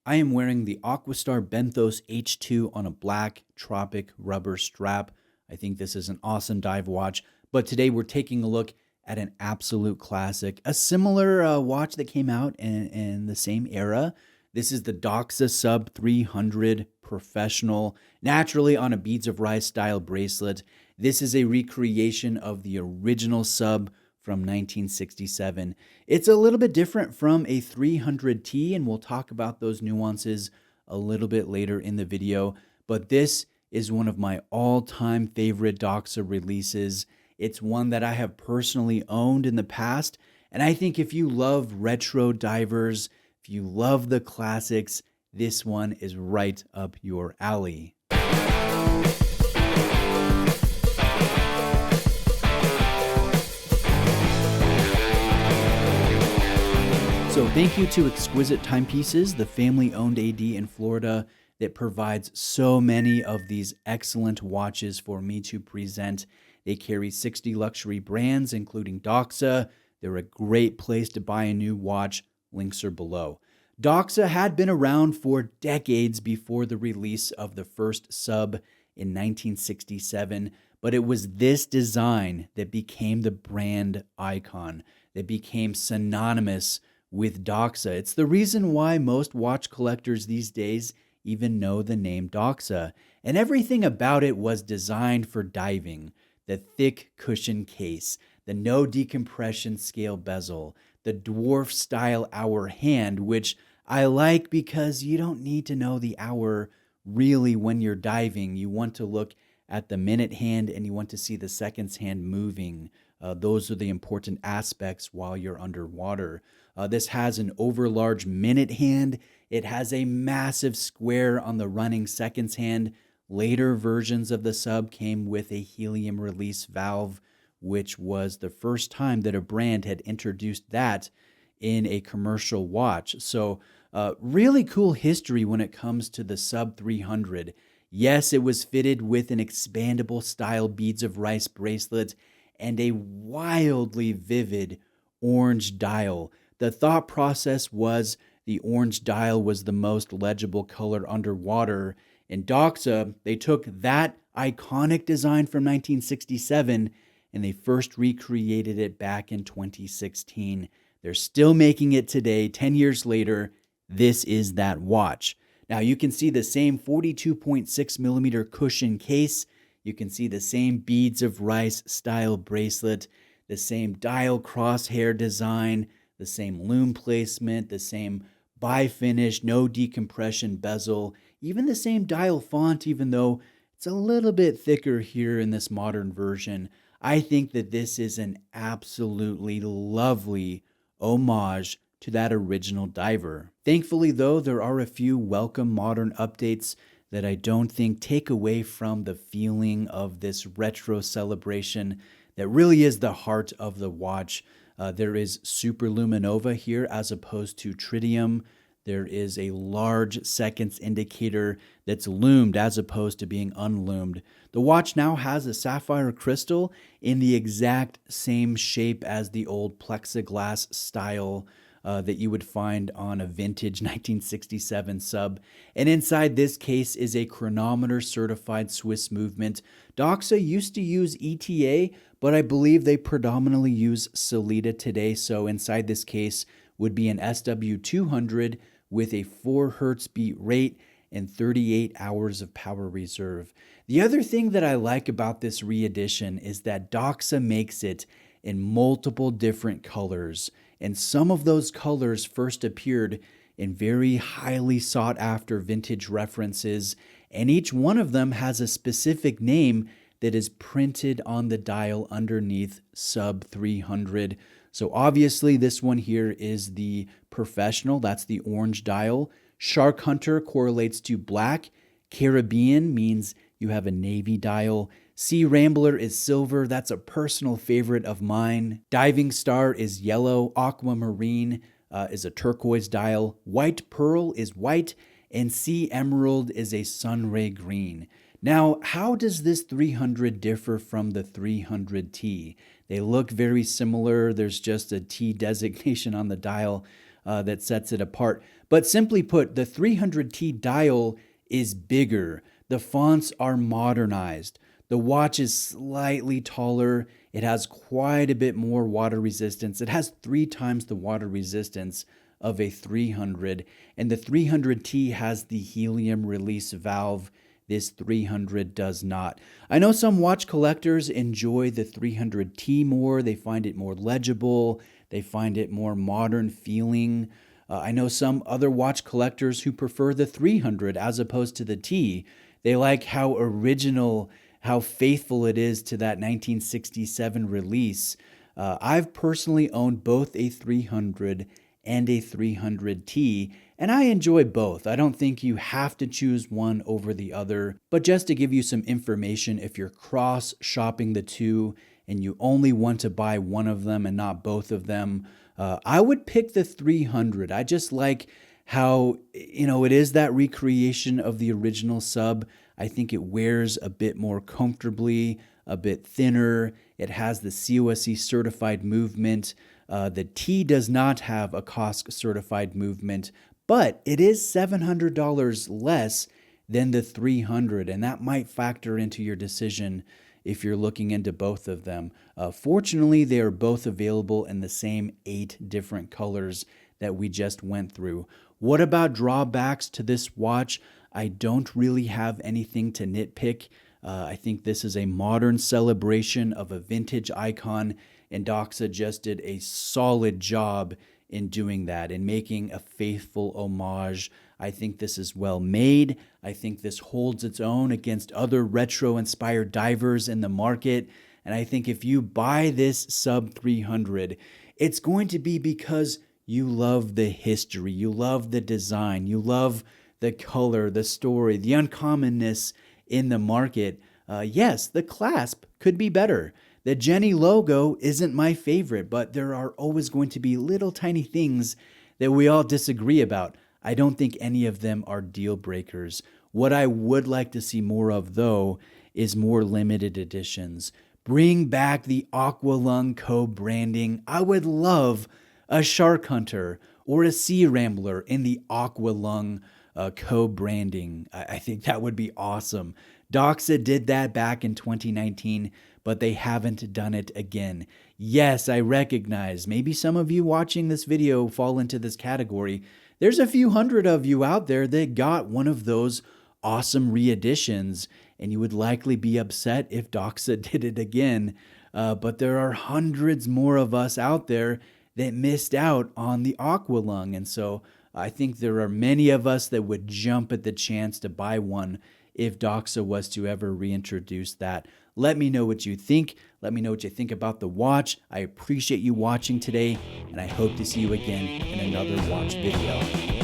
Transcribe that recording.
I am wearing the Aquastar Benthos H2 on a black Tropic rubber strap. I think this is an awesome dive watch, but today we're taking a look at an absolute classic, a similar watch that came out in the same era. This is the Doxa Sub 300 Professional, naturally on a beads of rice style bracelet. This is a recreation of the original Sub from 1967. It's a little bit different from a 300T, and we'll talk about those nuances a little bit later in the video, but this is one of my all-time favorite Doxa releases. It's one that I have personally owned in the past, and I think if you love retro divers, if you love the classics, this one is right up your alley. So thank you to Exquisite Timepieces, the family-owned AD in Florida that provides so many of these excellent watches for me to present. They carry 60 luxury brands, including Doxa. They're a great place to buy a new watch. Links are below. Doxa had been around for decades before the release of the first Sub in 1967, but it was this design that became the brand icon, that became synonymous with Doxa. It's the reason why most watch collectors these days even know the name Doxa, and everything about it was designed for diving. The thick cushion case, the no decompression scale bezel, the dwarf style hour hand, which I like because you don't need to know the hour really when you're diving. You want to look at the minute hand and you want to see the seconds hand moving. Those are the important aspects while you're underwater. This has an overlarge minute hand. It has a massive square on the running seconds hand. Later versions of the Sub came with a helium release valve, which was the first time that a brand had introduced that in a commercial watch. So really cool history when it comes to the Sub 300. Yes, it was fitted with an expandable style beads of rice bracelet and a wildly vivid orange dial. The thought process was the orange dial was the most legible color underwater. In Doxa, they took that iconic design from 1967 and they first recreated it back in 2016. They're still making it today, 10 years later. This is that watch. Now you can see the same 42.6 millimeter cushion case. You can see the same beads of rice style bracelet, the same dial crosshair design, the same lume placement, the same bi-finish, no decompression bezel, even the same dial font, even though it's a little bit thicker here in this modern version. I think that this is an absolutely lovely homage to that original diver. Thankfully, though, there are a few welcome modern updates that I don't think take away from the feeling of this retro celebration that really is the heart of the watch. There is superluminova here as opposed to tritium. There is a large seconds indicator that's lumed as opposed to being unlumed. The watch now has a sapphire crystal in the exact same shape as the old plexiglass style that you would find on a vintage 1967 Sub. And inside this case is a chronometer certified Swiss movement. Doxa used to use ETA, but I believe they predominantly use Sellita today. So inside this case would be an SW200 with a 4 Hz beat rate and 38 hours of power reserve. The other thing that I like about this reedition is that Doxa makes it in multiple different colors, and some of those colors first appeared in very highly sought after vintage references, and each one of them has a specific name that is printed on the dial underneath Sub 300. So obviously this one here is the Professional, that's the orange dial. Shark Hunter correlates to black. Caribbean means you have a navy dial. Sea Rambler is silver, that's a personal favorite of mine. Diving Star is yellow. Aquamarine is a turquoise dial. White Pearl is white, and Sea Emerald is a sunray green. Now, how does this 300 differ from the 300T? They look very similar. There's just a T designation on the dial that sets it apart. But simply put, the 300T dial is bigger. The fonts are modernized. The watch is slightly taller. It has quite a bit more water resistance. It has 3 times the water resistance of a 300, and the 300T has the helium release valve. This 300 does not. I know some watch collectors enjoy the 300T more. They find it more legible. They find it more modern feeling. I know some other watch collectors who prefer the 300 as opposed to the T. They like how original, how faithful it is to that 1967 release. I've personally owned both a 300 and a 300T, and I enjoy both. I don't think you have to choose one over the other, but just to give you some information, if you're cross shopping the two and you only want to buy one of them and not both of them, I would pick the 300. I just like how, it is that recreation of the original Sub. I think it wears a bit more comfortably, a bit thinner. It has the COSC certified movement. The T does not have a COSC certified movement, but it is $700 less than the 300, and that might factor into your decision if you're looking into both of them. Fortunately, they are both available in the same 8 different colors that we just went through. What about drawbacks to this watch? I don't really have anything to nitpick. I think this is a modern celebration of a vintage icon, and Doxa just did a solid job in doing that and making a faithful homage. I think this is well made. I think this holds its own against other retro-inspired divers in the market. And I think if you buy this Sub 300, it's going to be because you love the history, you love the design, you love the color, the story, the uncommonness in the market. Yes, the clasp could be better. The Jenny logo isn't my favorite, but there are always going to be little tiny things that we all disagree about. I don't think any of them are deal breakers. What I would like to see more of, though, is more limited editions. Bring back the Aqualung co-branding. I would love a Shark Hunter or a Sea Rambler in the Aqualung co-branding. I think that would be awesome. Doxa did that back in 2019, but they haven't done it again. Yes, I recognize maybe some of you watching this video fall into this category. There's a few hundred of you out there that got one of those awesome re-editions, and you would likely be upset if Doxa did it again. But there are hundreds more of us out there that missed out on the Aqualung, and so I think there are many of us that would jump at the chance to buy one if Doxa was to ever reintroduce that. Let me know what you think. Let me know what you think about the watch. I appreciate you watching today, and I hope to see you again in another watch video.